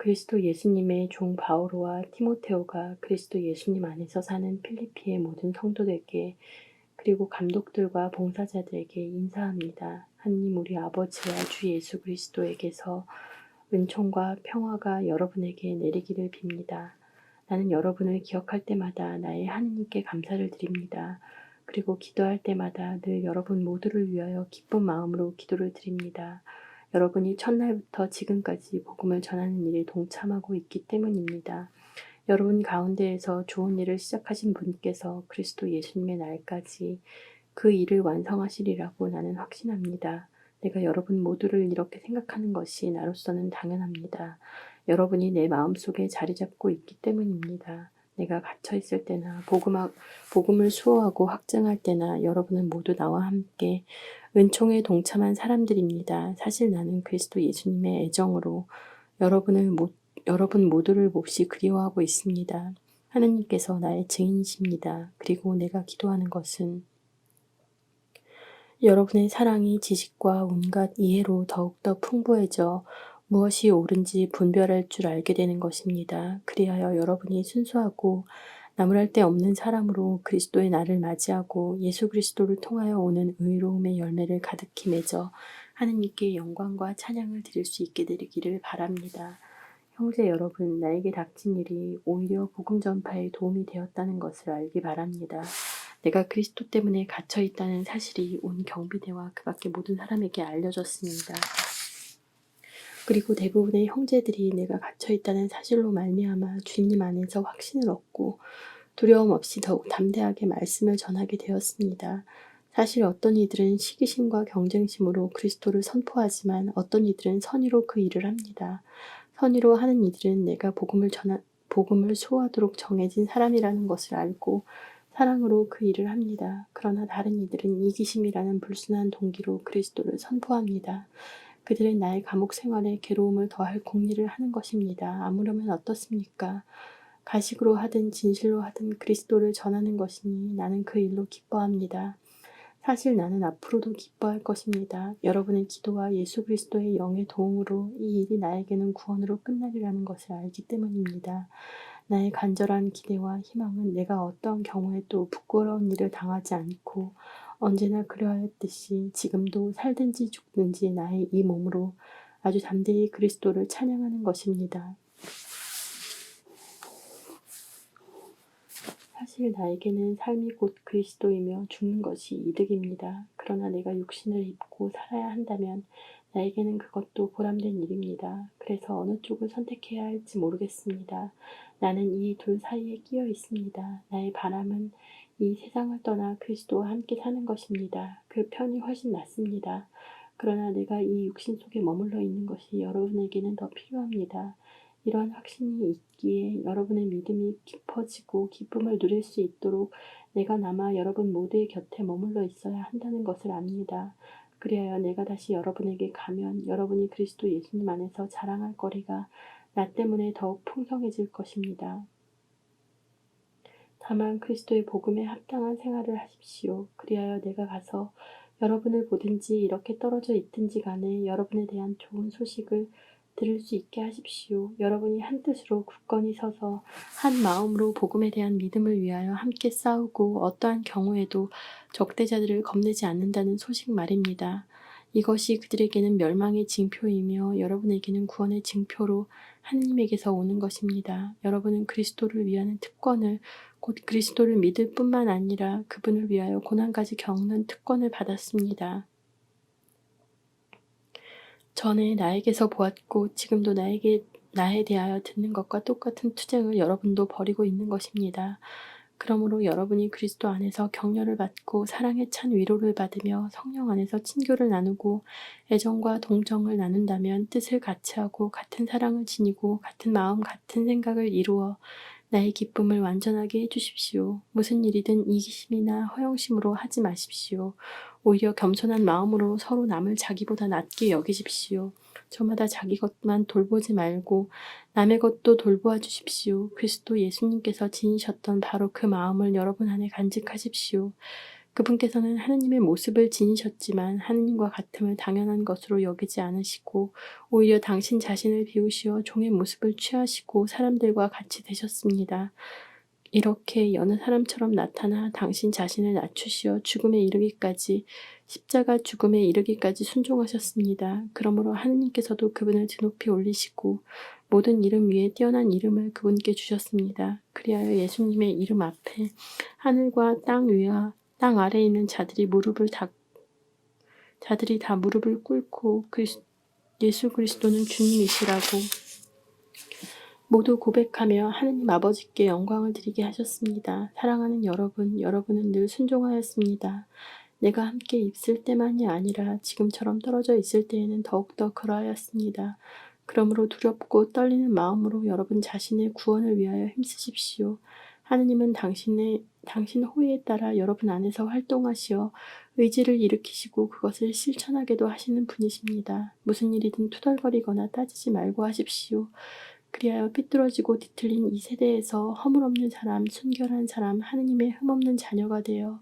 그리스도 예수님의 종 바오로와 티모테오가 그리스도 예수님 안에서 사는 필리피의 모든 성도들에게 그리고 감독들과 봉사자들에게 인사합니다. 하느님 우리 아버지와 주 예수 그리스도에게서 은총과 평화가 여러분에게 내리기를 빕니다. 나는 여러분을 기억할 때마다 나의 하느님께 감사를 드립니다. 그리고 기도할 때마다 늘 여러분 모두를 위하여 기쁜 마음으로 기도를 드립니다. 여러분이 첫날부터 지금까지 복음을 전하는 일에 동참하고 있기 때문입니다. 여러분 가운데에서 좋은 일을 시작하신 분께서 그리스도 예수님의 날까지 그 일을 완성하시리라고 나는 확신합니다. 내가 여러분 모두를 이렇게 생각하는 것이 나로서는 당연합니다. 여러분이 내 마음속에 자리 잡고 있기 때문입니다. 내가 갇혀 있을 때나 복음을 수호하고 확증할 때나 여러분은 모두 나와 함께 은총에 동참한 사람들입니다. 사실 나는 그리스도 예수님의 애정으로 여러분 모두를 몹시 그리워하고 있습니다. 하느님께서 나의 증인이십니다. 그리고 내가 기도하는 것은 여러분의 사랑이 지식과 온갖 이해로 더욱더 풍부해져 무엇이 옳은지 분별할 줄 알게 되는 것입니다. 그리하여 여러분이 순수하고 나무랄 데 없는 사람으로 그리스도의 날을 맞이하고 예수 그리스도를 통하여 오는 의로움의 열매를 가득히 맺어 하느님께 영광과 찬양을 드릴 수 있게 되기를 바랍니다. 형제 여러분, 나에게 닥친 일이 오히려 복음 전파에 도움이 되었다는 것을 알기 바랍니다. 내가 그리스도 때문에 갇혀 있다는 사실이 온 경비대와 그 밖의 모든 사람에게 알려졌습니다. 그리고 대부분의 형제들이 내가 갇혀 있다는 사실로 말미암아 주님 안에서 확신을 얻고 두려움 없이 더욱 담대하게 말씀을 전하게 되었습니다. 사실 어떤 이들은 시기심과 경쟁심으로 그리스도를 선포하지만 어떤 이들은 선의로 그 일을 합니다. 선의로 하는 이들은 내가 복음을 수호하도록 정해진 사람이라는 것을 알고 사랑으로 그 일을 합니다. 그러나 다른 이들은 이기심이라는 불순한 동기로 그리스도를 선포합니다. 그들은 나의 감옥 생활에 괴로움을 더할 공리를 하는 것입니다. 아무려면 어떻습니까? 가식으로 하든 진실로 하든 그리스도를 전하는 것이니 나는 그 일로 기뻐합니다. 사실 나는 앞으로도 기뻐할 것입니다. 여러분의 기도와 예수 그리스도의 영의 도움으로 이 일이 나에게는 구원으로 끝나리라는 것을 알기 때문입니다. 나의 간절한 기대와 희망은 내가 어떠한 경우에도 부끄러운 일을 당하지 않고 언제나 그러하였듯이 지금도 살든지 죽든지 나의 이 몸으로 아주 담대히 그리스도를 찬양하는 것입니다. 사실 나에게는 삶이 곧 그리스도이며 죽는 것이 이득입니다. 그러나 내가 육신을 입고 살아야 한다면 나에게는 그것도 보람된 일입니다. 그래서 어느 쪽을 선택해야 할지 모르겠습니다. 나는 이 둘 사이에 끼어 있습니다. 나의 바람은 이 세상을 떠나 그리스도와 함께 사는 것입니다. 그 편이 훨씬 낫습니다. 그러나 내가 이 육신 속에 머물러 있는 것이 여러분에게는 더 필요합니다. 이러한 확신이 있기에 여러분의 믿음이 깊어지고 기쁨을 누릴 수 있도록 내가 남아 여러분 모두의 곁에 머물러 있어야 한다는 것을 압니다. 그리하여 내가 다시 여러분에게 가면 여러분이 그리스도 예수님 안에서 자랑할 거리가 나 때문에 더욱 풍성해질 것입니다. 다만 그리스도의 복음에 합당한 생활을 하십시오. 그리하여 내가 가서 여러분을 보든지 이렇게 떨어져 있든지 간에 여러분에 대한 좋은 소식을 들을 수 있게 하십시오. 여러분이 한 뜻으로 굳건히 서서 한 마음으로 복음에 대한 믿음을 위하여 함께 싸우고 어떠한 경우에도 적대자들을 겁내지 않는다는 소식 말입니다. 이것이 그들에게는 멸망의 징표이며 여러분에게는 구원의 징표로 하느님에게서 오는 것입니다. 여러분은 그리스도를 위하는 특권을 곧 그리스도를 믿을 뿐만 아니라 그분을 위하여 고난까지 겪는 특권을 받았습니다. 전에 나에게서 보았고 지금도 나에 대하여 듣는 것과 똑같은 투쟁을 여러분도 벌이고 있는 것입니다. 그러므로 여러분이 그리스도 안에서 격려를 받고 사랑에 찬 위로를 받으며 성령 안에서 친교를 나누고 애정과 동정을 나눈다면 뜻을 같이 하고 같은 사랑을 지니고 같은 마음 같은 생각을 이루어 나의 기쁨을 완전하게 해주십시오. 무슨 일이든 이기심이나 허영심으로 하지 마십시오. 오히려 겸손한 마음으로 서로 남을 자기보다 낮게 여기십시오. 저마다 자기 것만 돌보지 말고 남의 것도 돌보아 주십시오. 그리스도 예수님께서 지니셨던 바로 그 마음을 여러분 안에 간직하십시오. 그분께서는 하느님의 모습을 지니셨지만 하느님과 같음을 당연한 것으로 여기지 않으시고 오히려 당신 자신을 비우시어 종의 모습을 취하시고 사람들과 같이 되셨습니다. 이렇게 여느 사람처럼 나타나 당신 자신을 낮추시어 죽음에 이르기까지 십자가 죽음에 이르기까지 순종하셨습니다. 그러므로 하느님께서도 그분을 드높이 올리시고 모든 이름 위에 뛰어난 이름을 그분께 주셨습니다. 그리하여 예수님의 이름 앞에 하늘과 땅 위와 땅 아래에 있는 자들이 다 무릎을 꿇고 예수 그리스도는 주님이시라고 모두 고백하며 하느님 아버지께 영광을 드리게 하셨습니다. 사랑하는 여러분, 여러분은 늘 순종하였습니다. 내가 함께 있을 때만이 아니라 지금처럼 떨어져 있을 때에는 더욱더 그러하였습니다. 그러므로 두렵고 떨리는 마음으로 여러분 자신의 구원을 위하여 힘쓰십시오. 하느님은 당신 호의에 따라 여러분 안에서 활동하시어 의지를 일으키시고 그것을 실천하게도 하시는 분이십니다. 무슨 일이든 투덜거리거나 따지지 말고 하십시오. 그리하여 삐뚤어지고 뒤틀린 이 세대에서 허물없는 사람, 순결한 사람, 하느님의 흠없는 자녀가 되어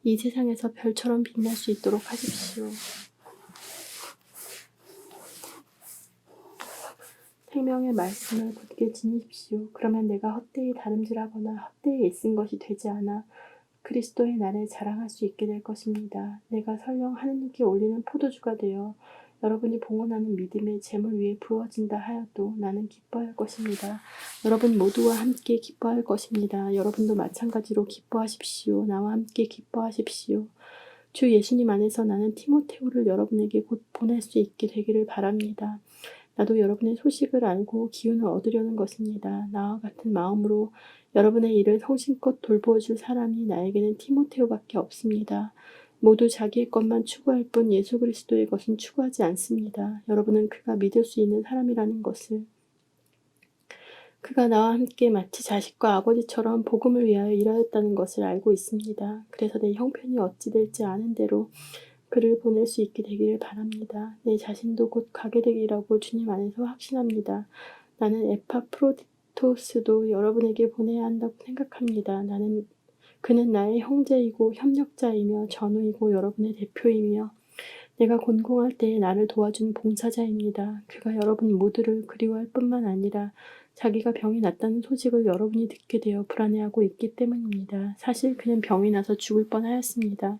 이 세상에서 별처럼 빛날 수 있도록 하십시오. 생명의 말씀을 굳게 지니십시오. 그러면 내가 헛되이 다름질하거나 헛되이 애쓴 것이 되지 않아 그리스도의 날에 자랑할 수 있게 될 것입니다. 내가 설령 하느님께 올리는 포도주가 되어 여러분이 봉헌하는 믿음의 제물 위에 부어진다 하여도 나는 기뻐할 것입니다. 여러분 모두와 함께 기뻐할 것입니다. 여러분도 마찬가지로 기뻐하십시오. 나와 함께 기뻐하십시오. 주 예수님 안에서 나는 티모테오를 여러분에게 곧 보낼 수 있게 되기를 바랍니다. 나도 여러분의 소식을 알고 기운을 얻으려는 것입니다. 나와 같은 마음으로 여러분의 일을 성심껏 돌보아줄 사람이 나에게는 티모테오밖에 없습니다. 모두 자기의 것만 추구할 뿐 예수 그리스도의 것은 추구하지 않습니다. 여러분은 그가 믿을 수 있는 사람이라는 것을, 그가 나와 함께 마치 자식과 아버지처럼 복음을 위하여 일하였다는 것을 알고 있습니다. 그래서 내 형편이 어찌 될지 아는 대로 그를 보낼 수 있게 되기를 바랍니다. 내 자신도 곧 가게 되리라고 주님 안에서 확신합니다. 나는 에파프로디토스도 여러분에게 보내야 한다고 생각합니다. 그는 나의 형제이고 협력자이며 전우이고 여러분의 대표이며 내가 곤궁할 때에 나를 도와준 봉사자입니다. 그가 여러분 모두를 그리워할 뿐만 아니라 자기가 병이 났다는 소식을 여러분이 듣게 되어 불안해하고 있기 때문입니다. 사실 그는 병이 나서 죽을 뻔하였습니다.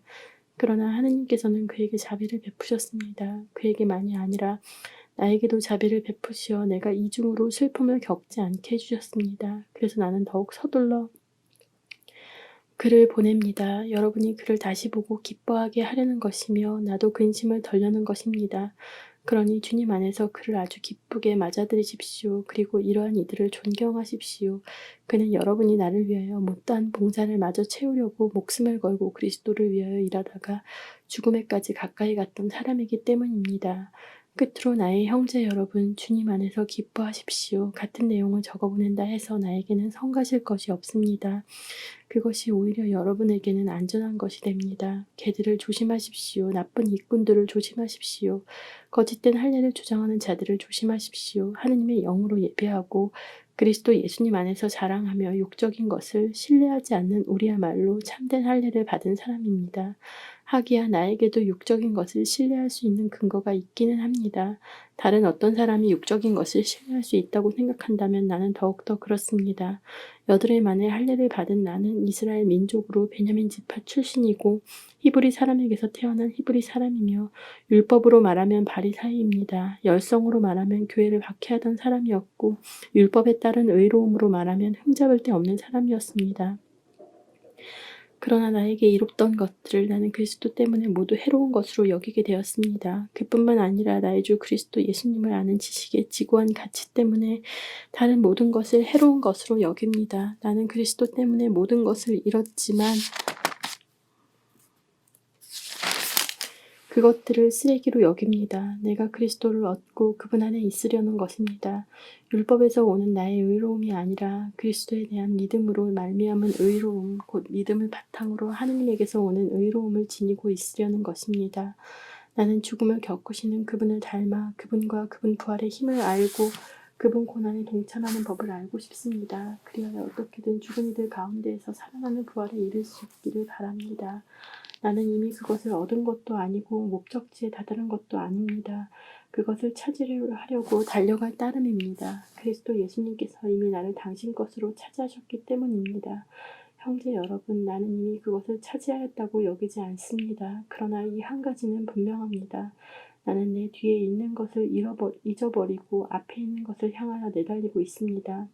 그러나 하느님께서는 그에게 자비를 베푸셨습니다. 그에게만이 아니라 나에게도 자비를 베푸시어 내가 이중으로 슬픔을 겪지 않게 해주셨습니다. 그래서 나는 더욱 서둘러 그를 보냅니다. 여러분이 그를 다시 보고 기뻐하게 하려는 것이며 나도 근심을 덜려는 것입니다. 그러니 주님 안에서 그를 아주 기쁘게 맞아들이십시오. 그리고 이러한 이들을 존경하십시오. 그는 여러분이 나를 위하여 못다한 봉사를 마저 채우려고 목숨을 걸고 그리스도를 위하여 일하다가 죽음에까지 가까이 갔던 사람이기 때문입니다. 끝으로 나의 형제 여러분, 주님 안에서 기뻐하십시오. 같은 내용을 적어보낸다 해서 나에게는 성가실 것이 없습니다. 그것이 오히려 여러분에게는 안전한 것이 됩니다. 개들을 조심하십시오. 나쁜 일꾼들을 조심하십시오. 거짓된 할례를 주장하는 자들을 조심하십시오. 하느님의 영으로 예배하고 그리스도 예수님 안에서 자랑하며 욕적인 것을 신뢰하지 않는 우리야말로 참된 할례를 받은 사람입니다. 하기야 나에게도 육적인 것을 신뢰할 수 있는 근거가 있기는 합니다. 다른 어떤 사람이 육적인 것을 신뢰할 수 있다고 생각한다면 나는 더욱더 그렇습니다. 여드레 만에 할례를 받은 나는 이스라엘 민족으로 베냐민 지파 출신이고 히브리 사람에게서 태어난 히브리 사람이며 율법으로 말하면 바리사이입니다. 열성으로 말하면 교회를 박해하던 사람이었고 율법에 따른 의로움으로 말하면 흠잡을 데 없는 사람이었습니다. 그러나 나에게 이롭던 것들을 나는 그리스도 때문에 모두 해로운 것으로 여기게 되었습니다. 그뿐만 아니라 나의 주 그리스도 예수님을 아는 지식의 지고한 가치 때문에 다른 모든 것을 해로운 것으로 여깁니다. 나는 그리스도 때문에 모든 것을 잃었지만 그것들을 쓰레기로 여깁니다. 내가 그리스도를 얻고 그분 안에 있으려는 것입니다. 율법에서 오는 나의 의로움이 아니라 그리스도에 대한 믿음으로 말미암은 의로움, 곧 믿음을 바탕으로 하느님에게서 오는 의로움을 지니고 있으려는 것입니다. 나는 죽음을 겪으시는 그분을 닮아 그분과 그분 부활의 힘을 알고 그분 고난에 동참하는 법을 알고 싶습니다. 그리하여 어떻게든 죽은 이들 가운데에서 살아나는 부활에 이를 수 있기를 바랍니다. 나는 이미 그것을 얻은 것도 아니고 목적지에 다다른 것도 아닙니다. 그것을 찾으려고 달려갈 따름입니다. 그리스도 예수님께서 이미 나를 당신 것으로 차지하셨기 때문입니다. 형제 여러분, 나는 이미 그것을 차지하였다고 여기지 않습니다. 그러나 이 한 가지는 분명합니다. 나는 내 뒤에 있는 것을 잊어버리고 앞에 있는 것을 향하여 내달리고 있습니다.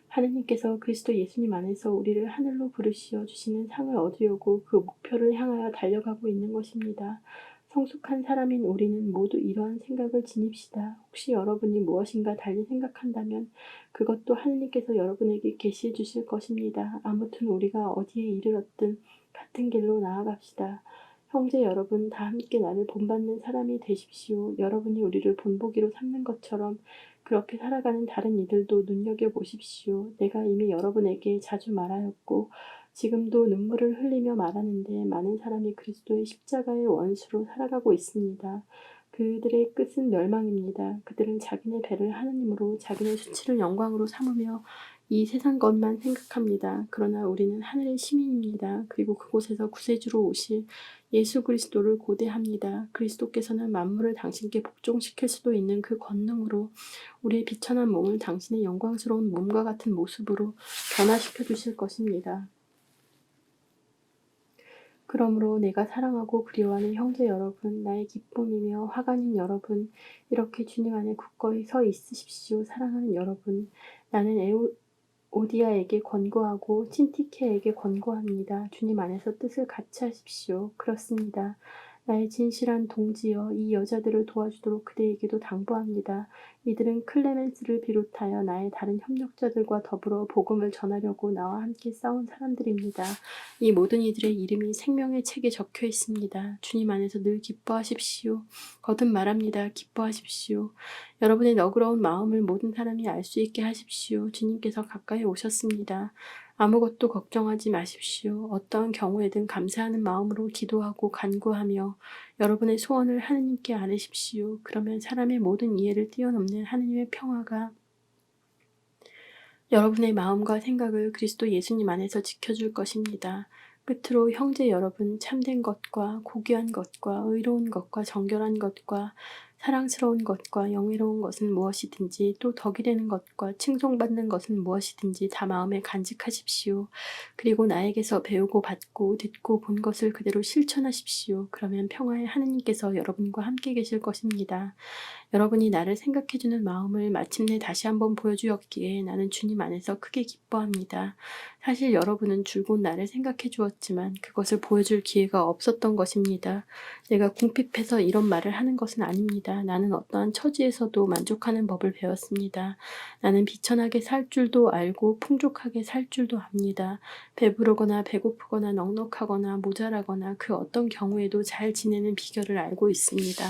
하느님께서 그리스도 예수님 안에서 우리를 하늘로 부르시어 주시는 상을 얻으려고 그 목표를 향하여 달려가고 있는 것입니다. 성숙한 사람인 우리는 모두 이러한 생각을 지닙시다. 혹시 여러분이 무엇인가 달리 생각한다면 그것도 하느님께서 여러분에게 계시해 주실 것입니다. 아무튼 우리가 어디에 이르렀든 같은 길로 나아갑시다. 형제 여러분, 다 함께 나를 본받는 사람이 되십시오. 여러분이 우리를 본보기로 삼는 것처럼 그렇게 살아가는 다른 이들도 눈여겨보십시오. 내가 이미 여러분에게 자주 말하였고 지금도 눈물을 흘리며 말하는데 많은 사람이 그리스도의 십자가의 원수로 살아가고 있습니다. 그들의 끝은 멸망입니다. 그들은 자기네 배를 하느님으로 자기네 수치를 영광으로 삼으며 이 세상 것만 생각합니다. 그러나 우리는 하늘의 시민입니다. 그리고 그곳에서 구세주로 오실 예수 그리스도를 고대합니다. 그리스도께서는 만물을 당신께 복종시킬 수도 있는 그 권능으로 우리의 비천한 몸을 당신의 영광스러운 몸과 같은 모습으로 변화시켜 주실 것입니다. 그러므로 내가 사랑하고 그리워하는 형제 여러분, 나의 기쁨이며 화관인 여러분, 이렇게 주님 안에 굳건히 서 있으십시오. 사랑하는 여러분, 나는 오디아에게 권고하고 틴티케에게 권고합니다. 주님 안에서 뜻을 같이 하십시오. 그렇습니다. 나의 진실한 동지여, 이 여자들을 도와주도록 그대에게도 당부합니다. 이들은 클레멘스를 비롯하여 나의 다른 협력자들과 더불어 복음을 전하려고 나와 함께 싸운 사람들입니다. 이 모든 이들의 이름이 생명의 책에 적혀 있습니다. 주님 안에서 늘 기뻐하십시오. 거듭 말합니다. 기뻐하십시오. 여러분의 너그러운 마음을 모든 사람이 알 수 있게 하십시오. 주님께서 가까이 오셨습니다. 아무것도 걱정하지 마십시오. 어떠한 경우에든 감사하는 마음으로 기도하고 간구하며 여러분의 소원을 하느님께 아뢰십시오. 그러면 사람의 모든 이해를 뛰어넘는 하느님의 평화가 여러분의 마음과 생각을 그리스도 예수님 안에서 지켜줄 것입니다. 끝으로 형제 여러분, 참된 것과 고귀한 것과 의로운 것과 정결한 것과 사랑스러운 것과 영예로운 것은 무엇이든지 또 덕이 되는 것과 칭송받는 것은 무엇이든지 다 마음에 간직하십시오. 그리고 나에게서 배우고 받고 듣고 본 것을 그대로 실천하십시오. 그러면 평화의 하느님께서 여러분과 함께 계실 것입니다. 여러분이 나를 생각해주는 마음을 마침내 다시 한번 보여주었기에 나는 주님 안에서 크게 기뻐합니다. 사실 여러분은 줄곧 나를 생각해 주었지만 그것을 보여줄 기회가 없었던 것입니다. 내가 궁핍해서 이런 말을 하는 것은 아닙니다. 나는 어떠한 처지에서도 만족하는 법을 배웠습니다. 나는 비천하게 살 줄도 알고 풍족하게 살 줄도 압니다. 배부르거나 배고프거나 넉넉하거나 모자라거나 그 어떤 경우에도 잘 지내는 비결을 알고 있습니다.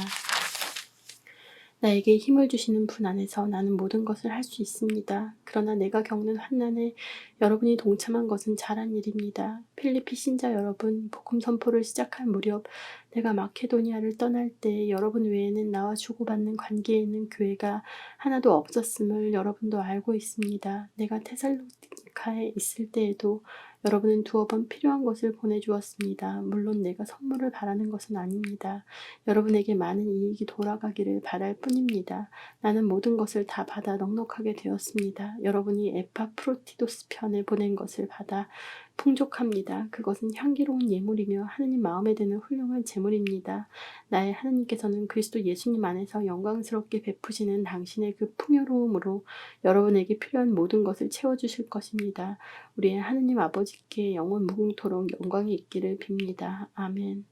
나에게 힘을 주시는 분 안에서 나는 모든 것을 할 수 있습니다. 그러나 내가 겪는 환난에 여러분이 동참한 것은 잘한 일입니다. 필리피 신자 여러분, 복음 선포를 시작할 무렵 내가 마케도니아를 떠날 때 여러분 외에는 나와 주고받는 관계에 있는 교회가 하나도 없었음을 여러분도 알고 있습니다. 내가 테살로니카에 있을 때에도 여러분은 두어 번 필요한 것을 보내주었습니다. 물론 내가 선물을 바라는 것은 아닙니다. 여러분에게 많은 이익이 돌아가기를 바랄 뿐입니다. 나는 모든 것을 다 받아 넉넉하게 되었습니다. 여러분이 에파프로디토스 편에 보낸 것을 받아 풍족합니다. 그것은 향기로운 예물이며 하느님 마음에 드는 훌륭한 제물입니다. 나의 하느님께서는 그리스도 예수님 안에서 영광스럽게 베푸시는 당신의 그 풍요로움으로 여러분에게 필요한 모든 것을 채워주실 것입니다. 우리의 하느님 아버지께 영원 무궁토록 영광이 있기를 빕니다. 아멘.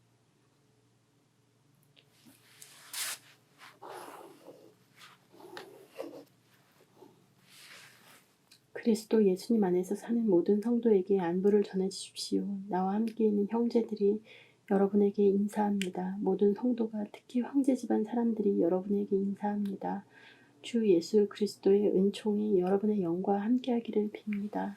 그리스도 예수님 안에서 사는 모든 성도에게 안부를 전해주십시오. 나와 함께 있는 형제들이 여러분에게 인사합니다. 모든 성도가 특히 황제 집안 사람들이 여러분에게 인사합니다. 주 예수 그리스도의 은총이 여러분의 영과 함께하기를 빕니다.